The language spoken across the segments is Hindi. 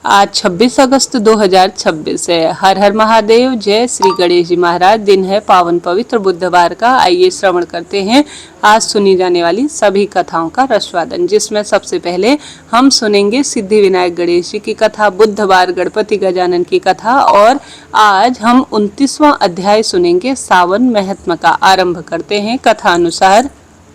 आज 26 अगस्त 2026 है। हर हर महादेव। जय श्री गणेश जी महाराज। दिन है पावन पवित्र बुधवार का। आइए श्रवण करते हैं आज सुनी जाने वाली सभी कथाओं का रसवादन, जिसमें सबसे पहले हम सुनेंगे सिद्धि विनायक गणेश जी की कथा, बुधवार गणपति गजानन की कथा, और आज हम 29वां अध्याय सुनेंगे सावन महत्म का। आरंभ करते हैं कथा अनुसार।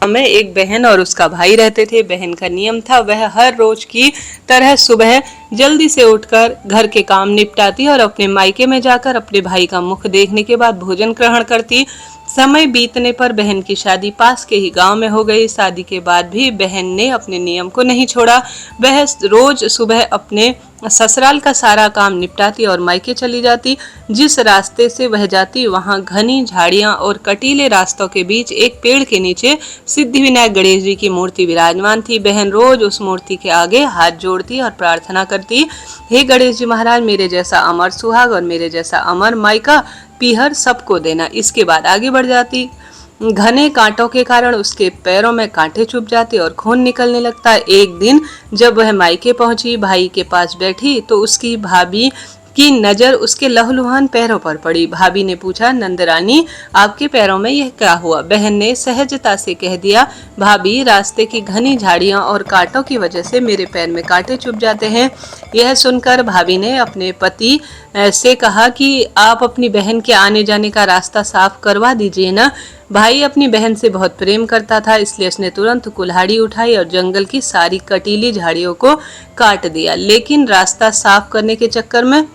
में एक बहन और उसका भाई रहते थे। बहन का नियम था वह हर रोज की तरह सुबह जल्दी से उठकर घर के काम निपटाती और अपने मायके में जाकर अपने भाई का मुख देखने के बाद भोजन ग्रहण करती। समय बीतने पर बहन की शादी पास के ही गांव में हो गई। शादी के बाद भी बहन ने अपने नियम को नहीं छोड़ा। वह रोज सुबह अपने ससुराल का सारा काम निपटाती और मायके चली जाती। जिस रास्ते से वह जाती वहां घनी झाड़ियां और कटीले रास्तों के बीच एक पेड़ के नीचे सिद्धि विनायक गणेश जी की मूर्ति विराजमान थी। बहन रोज उस मूर्ति के आगे हाथ जोड़ती और प्रार्थना करती, हे गणेश जी महाराज, मेरे जैसा अमर सुहाग और मेरे जैसा अमर मायका पीहर सबको देना। इसके बाद आगे बढ़ जाती। घने कांटों के कारण उसके पैरों में कांटे चुभ जाते और खून निकलने लगता। एक दिन जब वह मायके पहुंची, भाई के पास बैठी तो उसकी भाभी की नजर उसके लहलुहान पैरों पर पड़ी। भाभी ने पूछा, नंदरानी, आपके पैरों में यह क्या हुआ? बहन ने सहजता से कह दिया, भाभी, रास्ते की घनी झाड़ियां और कांटों की वजह से मेरे पैर में कांटे चुभ जाते हैं। यह सुनकर भाभी ने अपने पति से कहा कि आप अपनी बहन के आने जाने का रास्ता साफ करवा दीजिए ना। भाई अपनी बहन से बहुत प्रेम करता था, इसलिए उसने तुरंत कुल्हाड़ी उठाई और जंगल की सारी कटीली झाड़ियों को काट दिया। लेकिन रास्ता साफ करने के चक्कर में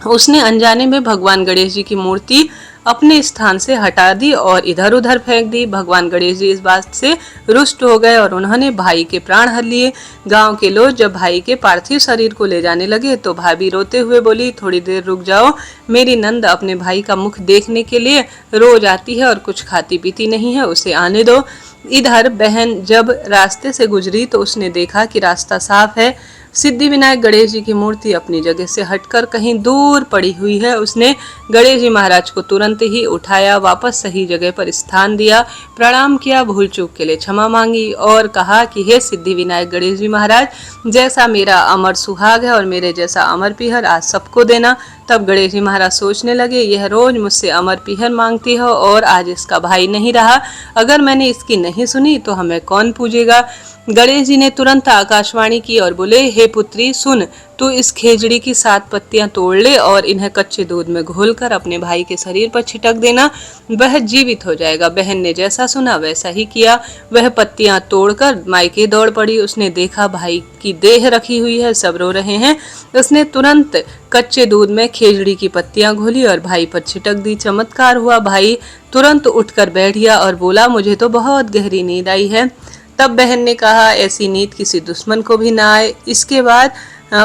उसने अनजाने में भगवान गणेश जी की मूर्ति अपने स्थान से हटा दी और इधर उधर फेंक दी। भगवान गणेश जी इस बात से रुष्ट हो गए और उन्होंने भाई के प्राण हर लिए। गांव के लोग जब भाई के पार्थिव शरीर को ले जाने लगे तो भाभी रोते हुए बोली, थोड़ी देर रुक जाओ, मेरी नंद अपने भाई का मुख देखने के लिए रोज आती है और कुछ खाती पीती नहीं है, उसे आने दो। इधर बहन जब रास्ते से गुजरी तो उसने देखा कि रास्ता साफ है। सिद्धि विनायक गणेश जी की मूर्ति अपनी जगह से हटकर कहीं दूर पड़ी हुई है। उसने गणेश जी महाराज को तुरंत ही उठाया, वापस सही जगह पर स्थान दिया, प्रणाम किया, भूल चूक के लिए क्षमा मांगी और कहा कि हे सिद्धि विनायक गणेश जी महाराज, जैसा मेरा अमर सुहाग है और मेरे जैसा अमर पीहर आज सबको देना। तब गणेश जी महाराज सोचने लगे, यह रोज मुझसे अमर पीहर मांगती हो और आज इसका भाई नहीं रहा, अगर मैंने इसकी नहीं सुनी तो हमें कौन पूजेगा। गणेश जी ने तुरंत आकाशवाणी की और बोले, हे पुत्री, सुन, तू इस खेजड़ी की 7 पत्तियां तोड़ ले और इन्हें कच्चे दूध में घोलकर अपने भाई के शरीर पर छिटक देना, वह जीवित हो जाएगा। बहन ने जैसा सुना वैसा ही किया। वह पत्तियां तोड़कर मायके दौड़ पड़ी। उसने देखा भाई की देह रखी हुई है, सब रो रहे हैं। उसने तुरंत कच्चे दूध में खेजड़ी की पत्तियां घोली और भाई पर छिटक दी। चमत्कार हुआ, भाई तुरंत उठकर बैठ गया और बोला, मुझे तो बहुत गहरी नींद आई है। तब बहन ने कहा, ऐसी नींद किसी दुश्मन को भी ना आए। इसके बाद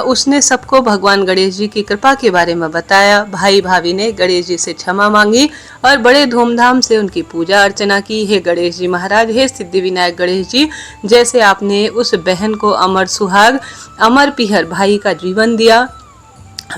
उसने सबको भगवान गणेश जी की कृपा के बारे में बताया। भाई भाभी ने गणेश जी से क्षमा मांगी और बड़े धूमधाम से उनकी पूजा अर्चना की। हे गणेश जी महाराज, हे सिद्धि विनायक गणेश जी, जैसे आपने उस बहन को अमर सुहाग अमर पीहर भाई का जीवन दिया,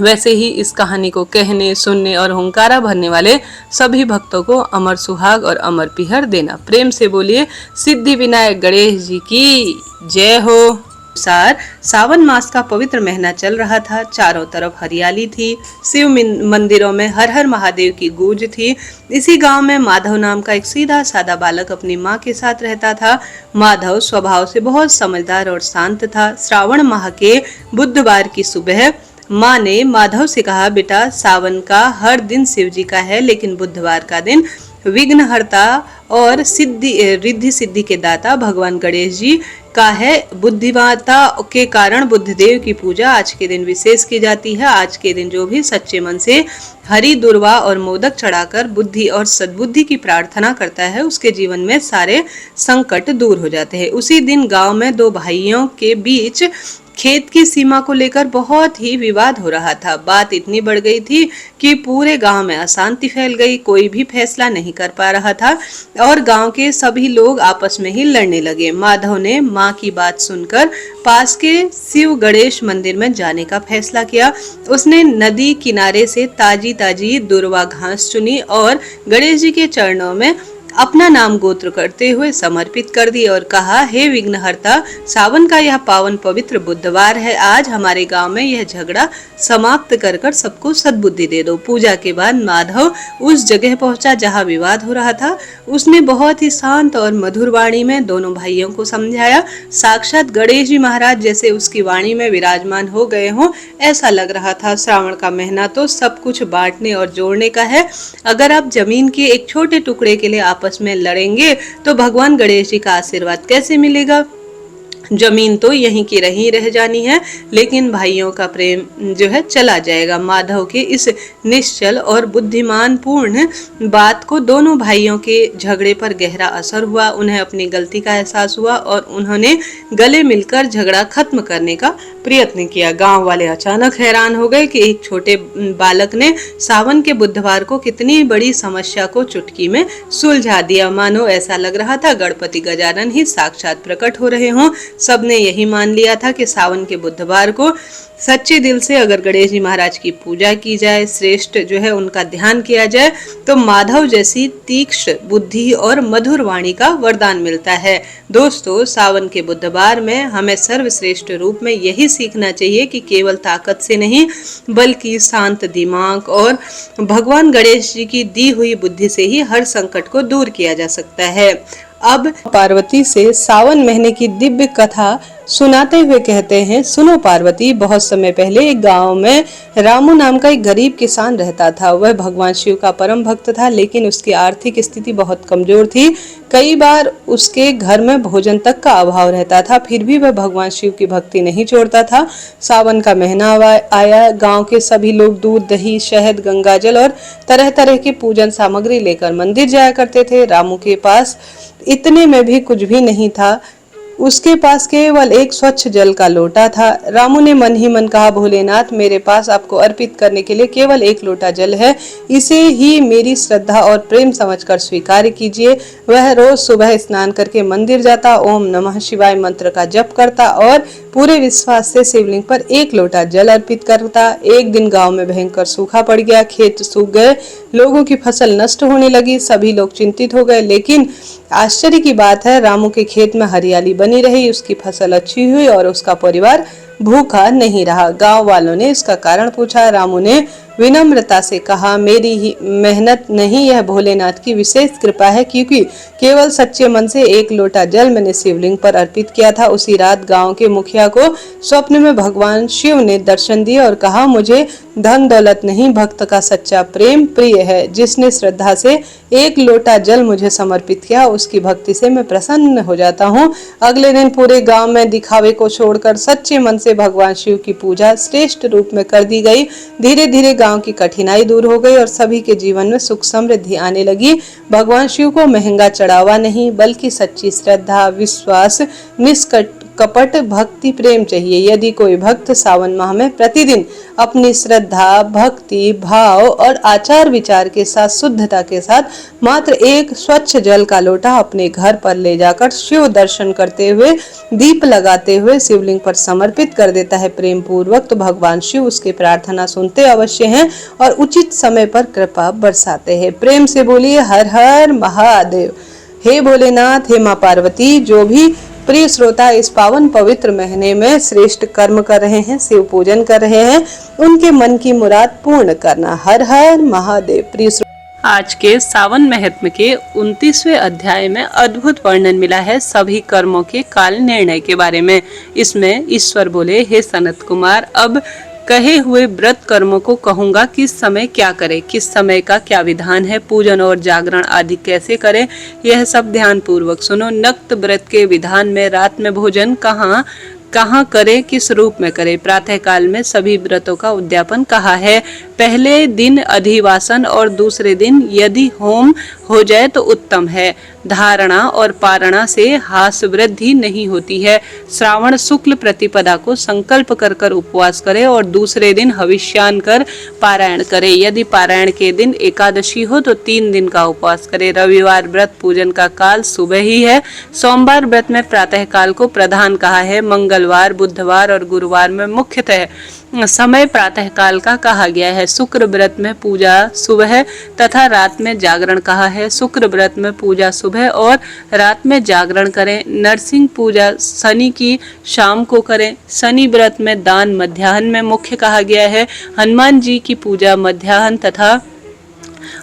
वैसे ही इस कहानी को कहने, सुनने और हुंकारा भरने वाले सभी भक्तों को अमर सुहाग और अमर पीहर देना। प्रेम से बोलिए सिद्धि विनायक गणेश जी की जय हो। सावन मास का पवित्र महीना चल रहा था। चारों तरफ हरियाली थी। शिव मंदिरों में हर हर महादेव की गूंज थी। इसी गांव में माधव नाम का एक सीधा साधा बालक अपनी माँ के साथ रहता था। माधव स्वभाव से बहुत समझदार और शांत था। श्रावण माह के बुधवार की सुबह माँ ने माधव से कहा, बेटा, सावन का हर दिन शिव जी का है, लेकिन बुधवार का दिन विघ्नहर्ता और रिद्धि सिद्धि के दाता भगवान गणेश जी का है। बुद्धिमत्ता के कारण बुद्धदेव की पूजा आज के दिन विशेष की जाती है। आज के दिन जो भी सच्चे मन से हरि दुर्वा और मोदक चढ़ाकर बुद्धि और सद्बुद्धि की प्रार्थना करता है, उसके जीवन में सारे संकट दूर हो जाते हैं। उसी दिन गांव में 2 भाइयों के बीच खेत की सीमा को लेकर बहुत ही विवाद हो रहा था। बात इतनी बढ़ गई थी कि पूरे गांव में अशांति फैल गई। कोई भी फैसला नहीं कर पा रहा था और गांव के सभी लोग आपस में ही लड़ने लगे। माधव ने माँ की बात सुनकर पास के शिव गणेश मंदिर में जाने का फैसला किया। उसने नदी किनारे से ताजी ताजी दुर्वा घास चुनी और गणेश जी के चरणों में अपना नाम गोत्र करते हुए समर्पित कर दी और कहा, हे विघ्नहर्ता, सावन का यह पावन पवित्र बुधवार है। आज हमारे गांव में यह झगड़ा समाप्त कर कर सबको सद्बुद्धि दे दो। पूजा के बाद माधव उस जगह पहुंचा जहां विवाद हो रहा था। उसने बहुत ही शांत और मधुर वाणी में दोनों भाइयों को समझाया। साक्षात गणेश जी महाराज जैसे उसकी वाणी में विराजमान हो गए हों, ऐसा लग रहा था। श्रावण का महीना तो सब कुछ बांटने और जोड़ने का है। अगर आप जमीन के एक छोटे टुकड़े के लिए आपस में लड़ेंगे तो भगवान गणेश जी का आशीर्वाद कैसे मिलेगा? जमीन तो यहीं की रही रह जानी है, लेकिन भाइयों का प्रेम जो है चला जाएगा। माधव के इस निश्चल और बुद्धिमान पूर्ण बात को दोनों भाइयों के झगड़े पर गहरा असर हुआ। उन्हें अपनी गलती का एहसास हुआ और उन्होंने गले मिलकर झगड़ा खत्म करने का प्रयत्न किया। गांव वाले अचानक हैरान हो गए कि एक छोटे बालक ने सावन के बुधवार को कितनी बड़ी समस्या को चुटकी में सुलझा दिया। मानो ऐसा लग रहा था गणपति गजानन ही साक्षात प्रकट हो रहे हों। सबने यही मान लिया था कि सावन के बुधवार को सच्चे दिल से अगर गणेश जी महाराज की पूजा की जाए, श्रेष्ठ जो है उनका ध्यान किया जाए, तो माधव जैसी तीक्ष्ण बुद्धि और मधुर वाणी का वरदान मिलता है। दोस्तों, सावन के बुधवार में हमें सर्वश्रेष्ठ रूप में यही सीखना चाहिए कि केवल ताकत से नहीं, बल्कि शांत दिमाग और भगवान गणेश जी की दी हुई बुद्धि से ही हर संकट को दूर किया जा सकता है। अब पार्वती से सावन महीने की दिव्य कथा सुनाते हुए कहते हैं, सुनो पार्वती, बहुत समय पहले एक गांव में रामू नाम का एक गरीब किसान रहता था। वह भगवान शिव का परम भक्त था, लेकिन उसकी आर्थिक स्थिति बहुत कमजोर थी। कई बार उसके घर में भोजन तक का अभाव रहता था, फिर भी वह भगवान शिव की भक्ति नहीं छोड़ता था। सावन का महीना आया। गांव के सभी लोग दूध, दही, शहद, गंगाजल और तरह तरह की पूजन सामग्री लेकर मंदिर जाया करते थे। रामू के पास इतने में भी कुछ भी नहीं था। उसके पास केवल एक स्वच्छ जल का लोटा था। रामू ने मन ही मन कहा, भोलेनाथ, मेरे पास आपको अर्पित करने के लिए केवल एक लोटा जल है, इसे ही मेरी श्रद्धा और प्रेम समझकर स्वीकार कीजिए। वह रोज सुबह स्नान करके मंदिर जाता, ओम नमः शिवाय मंत्र का जप करता और पूरे विश्वास से शिवलिंग पर एक लोटा जल अर्पित करता। एक दिन गांव में भयंकर सूखा पड़ गया, खेत सूख गए, लोगों की फसल नष्ट होने लगी। सभी लोग चिंतित हो गए, लेकिन आश्चर्य की बात है, रामू के खेत में हरियाली बनी रही, उसकी फसल अच्छी हुई और उसका परिवार भूखा नहीं रहा। गांव वालों ने इसका कारण पूछा। रामू ने विनम्रता से कहा, मेरी ही मेहनत नहीं, यह भोलेनाथ की विशेष कृपा है, क्योंकि केवल सच्चे मन से एक लोटा जल मैंने शिवलिंग पर अर्पित किया था। उसी रात गांव के मुखिया को स्वप्न में भगवान शिव ने दर्शन दिए और कहा, मुझे धन दौलत नहीं, भक्त का सच्चा प्रेम प्रिय है। जिसने श्रद्धा से एक लोटा जल मुझे समर्पित किया, उसकी भक्ति से मैं प्रसन्न हो जाता हूँ। अगले दिन पूरे गांव में दिखावे को छोड़कर सच्चे मन से भगवान शिव की पूजा श्रेष्ठ रूप में कर दी गई। धीरे धीरे गांव की कठिनाई दूर हो गई और सभी के जीवन में सुख समृद्धि आने लगी। भगवान शिव को महंगा चढ़ावा नहीं, बल्कि सच्ची श्रद्धा, विश्वास, निष्कपट भक्ति प्रेम चाहिए। यदि कोई भक्त सावन माह में प्रतिदिन अपनी श्रद्धा, भक्ति भाव और आचार विचार के साथ, शुद्धता के साथ मात्र एक स्वच्छ जल का लोटा अपने घर पर ले जाकर शिव दर्शन करते हुए, दीप लगाते हुए शिवलिंग पर समर्पित कर देता है प्रेम पूर्वक, तो भगवान शिव उसकी प्रार्थना सुनते अवश्य हैं और उचित समय पर कृपा बरसाते हैं। प्रेम से बोलिए हर हर महादेव। हे भोलेनाथ, हे माँ पार्वती, जो भी प्रिय श्रोता इस पावन पवित्र महीने में श्रेष्ठ कर्म कर रहे हैं, शिव पूजन कर रहे हैं, उनके मन की मुराद पूर्ण करना। हर हर महादेव। प्रिय आज के सावन महत्म के 29वें अध्याय में अद्भुत वर्णन मिला है सभी कर्मों के काल निर्णय के बारे में। इसमें ईश्वर बोले, हे सनत कुमार, अब कहे हुए व्रत कर्मों को कहूंगा, किस समय क्या करें, किस समय का क्या विधान है, पूजन और जागरण आदि कैसे करें, यह सब ध्यान पूर्वक सुनो। नक्त व्रत के विधान में रात में भोजन कहाँ करें, किस रूप में करें, प्रातः काल में सभी व्रतों का उद्यापन कहा है। पहले दिन अधिवासन और दूसरे दिन यदि होम हो जाए तो उत्तम है। धारणा और पारणा से हास वृद्धि नहीं होती है। श्रावण शुक्ल प्रतिपदा को संकल्प कर कर उपवास करे और दूसरे दिन हविष्यान कर पारायण करे। यदि पारायण के दिन एकादशी हो तो 3 दिन का उपवास करे। रविवार व्रत पूजन का काल सुबह ही है। सोमवार व्रत में प्रातः काल को प्रधान कहा है। मंगलवार, बुधवार और गुरुवार में मुख्यतः समय प्रातः काल का कहा गया है। शुक्र व्रत में पूजा सुबह तथा रात में जागरण कहा है। शुक्र व्रत में पूजा सुबह और रात में जागरण करें। नरसिंह पूजा शनि की शाम को करें। शनि व्रत में दान मध्याह्न में मुख्य कहा गया है। हनुमान जी की पूजा मध्याह्न तथा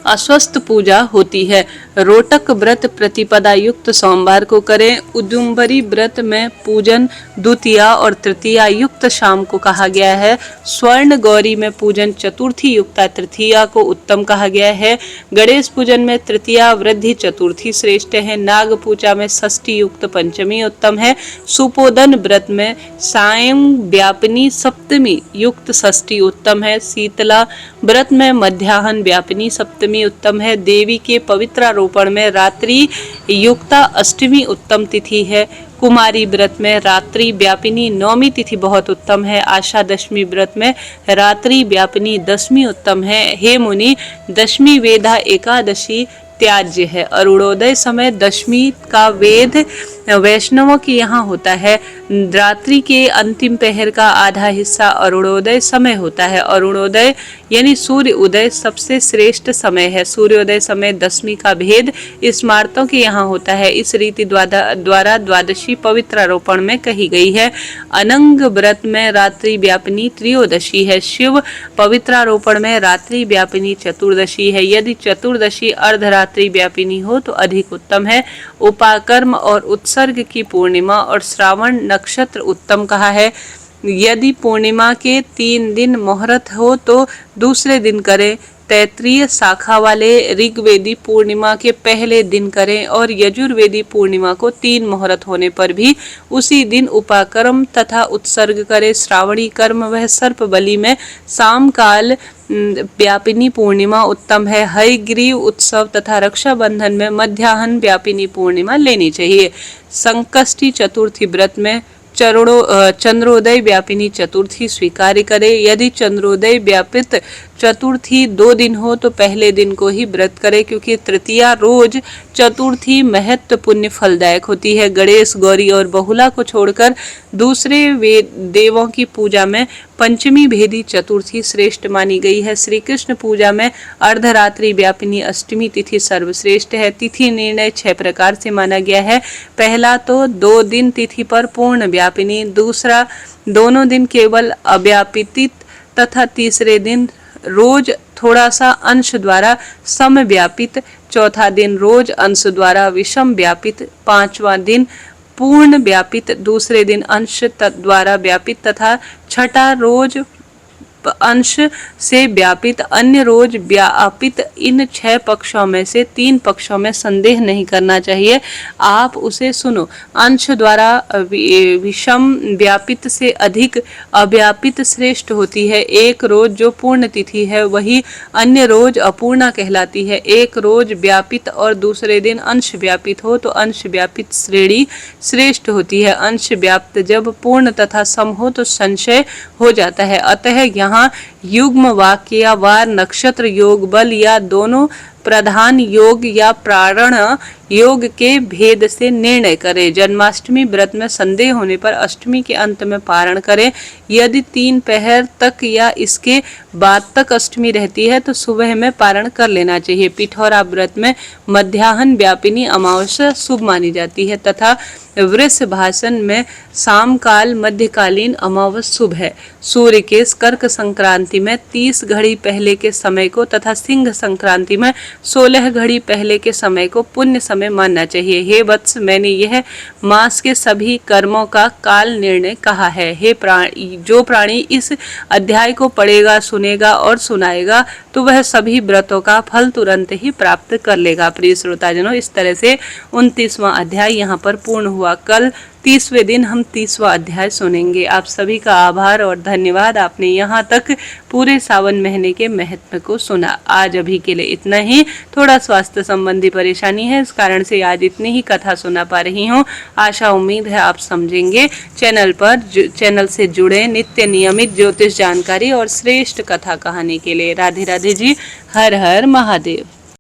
अस्वस्थ पूजा होती है। रोटक व्रत प्रतिपदा युक्त सोमवार को करें। उदुम्बरी व्रत में पूजन द्वितीया और तृतीया युक्त शाम को कहा गया है। स्वर्ण गौरी में पूजन चतुर्थी युक्ता तृतीया को उत्तम कहा गया है। गणेश पूजन में तृतीया वृद्धि चतुर्थी श्रेष्ठ है। नाग पूजा में षष्ठी युक्त पंचमी उत्तम है। सुपोदन व्रत में सायं व्यापिनी सप्तमी युक्त षष्ठी उत्तम है। शीतला व्रत में मध्याह्न व्यापिनी सप्तमी उत्तम है। देवी के पवित्रारोपण में रात्रि युक्ता अष्टमी उत्तम तिथि है। कुमारी व्रत में रात्रि व्यापिनी नौमी तिथि बहुत उत्तम है। आशा दशमी व्रत में रात्रि व्यापिनी दशमी उत्तम है। हे मुनि, दशमी वेदा एकादशी त्याज्य है। अरुणोदय समय दशमी का वेद वैष्णवों के यहाँ होता है। रात्रि के अंतिम पहर का आधा हिस्सा अरुणोदय समय होता है। अरुणोदय यानी सूर्य उदय सबसे श्रेष्ठ समय है। सूर्योदय समय दशमी का भेद स्मार्तों के यहाँ होता है। इस रीति द्वारा द्वादशी पवित्रारोपण में कही गई है। अनंग व्रत में रात्रि व्यापिनी त्रयोदशी है। शिव पवित्रारोपण में रात्रि व्यापिनी चतुर्दशी है। यदि चतुर्दशी अर्धरात्रि व्यापिनी हो तो अधिक उत्तम है। उपाकर्म और उत्सर्ग की पूर्णिमा और श्रावण नक्षत्र उत्तम कहा है। यदि पूर्णिमा के 3 दिन मुहूर्त हो तो दूसरे दिन करें। तैत्रीय शाखा वाले ऋग्वेदी पूर्णिमा के पहले दिन करें और यजुर्वेदी पूर्णिमा को 3 मुहूर्त होने पर भी उसी दिन उपाकर्म तथा उत्सर्ग करें। श्रावणी कर्म वह सर्प बलि में शाम काल व्यापिनी पूर्णिमा उत्तम है। हयग्रीव उत्सव तथा रक्षाबंधन में मध्याह्न व्यापिनी पूर्णिमा लेनी चाहिए। संकष्टी चतुर्थी व्रत में चंद्रोदय व्यापिनी चतुर्थी स्वीकार करे। यदि चंद्रोदय व्यापित चतुर्थी 2 दिन हो तो पहले दिन को ही व्रत करे, क्योंकि तृतीया रोज चतुर्थी महत्व पुण्य फलदायक होती है। गणेश, गौरी और बहुला को छोड़कर दूसरे देवों की पूजा में पंचमी भेदी चतुर्थी श्रेष्ठ मानी गई है। श्री कृष्ण पूजा में अर्धरात्रि व्यापिनी अष्टमी तिथि सर्वश्रेष्ठ है। तिथि निर्णय 6 प्रकार से माना गया है। पहला तो 2 दिन तिथि पर पूर्ण व्यापिनी, दूसरा दोनों दिन केवल अव्यापित तथा तीसरे दिन रोज थोड़ा सा अंश द्वारा समव्यापित, चौथा दिन रोज अंश द्वारा विषम व्यापित, पांचवां दिन पूर्ण व्यापित, दूसरे दिन अंश द्वारा व्यापित तथा छठा रोज अंश से व्यापित, अन्य रोज व्यापित। इन 6 पक्षों में से 3 पक्षों में संदेह नहीं करना चाहिए। आप उसे सुनो। अंश द्वारा विषम व्यापित से अधिक अव्यापित श्रेष्ठ होती है। एक रोज जो पूर्ण तिथि है वही अन्य रोज अपूर्णा कहलाती है। एक रोज व्यापित और दूसरे दिन अंश व्यापित हो तो अंश व्यापित श्रेणी श्रेष्ठ होती है। अंश व्याप्त जब पूर्ण तथा सम हो तो संशय हो जाता है। अतः यहाँ युग्म वाक्य या वार, नक्षत्र योग, बल या दोनों प्रधान योग या प्राण योग के भेद से निर्णय करें। जन्माष्टमी व्रत में संदेह होने पर अष्टमी के अंत में पारण करें। यदि 3 पहर तक या इसके बाद तक अष्टमी रहती है तो सुबह में पारण कर लेना चाहिए। पिठौरा व्रत में मध्याह्न व्यापिनी अमावस्या शुभ मानी जाती है तथा वृष भाषण में शाम काल मध्यकालीन अमावस्या शुभ है। सूर्य के कर्क संक्रांति में 30 घड़ी पहले के समय को तथा सिंह संक्रांति में 16 घड़ी पहले के समय को पुण्य समय मानना चाहिए। हे वत्स, मैंने यह मास के सभी कर्मों का काल निर्णय कहा है। हे जो प्राणी इस अध्याय को पढ़ेगा, सुनेगा और सुनाएगा तो वह सभी व्रतों का फल तुरंत ही प्राप्त कर लेगा। प्रिय श्रोताजनों, इस तरह से 29वां अध्याय यहाँ पर पूर्ण हुआ। कल 30वें दिन हम 30वां अध्याय सुनेंगे। आप सभी का आभार और धन्यवाद, आपने यहाँ तक पूरे सावन महीने के महत्व को सुना। आज अभी के लिए इतना ही। थोड़ा स्वास्थ्य संबंधी परेशानी है, इस कारण से आज इतनी ही कथा सुना पा रही हूँ। आशा उम्मीद है आप समझेंगे। चैनल से जुड़े नित्य नियमित ज्योतिष जानकारी और श्रेष्ठ कथा कहानी के लिए। राधे राधे जी। हर हर महादेव।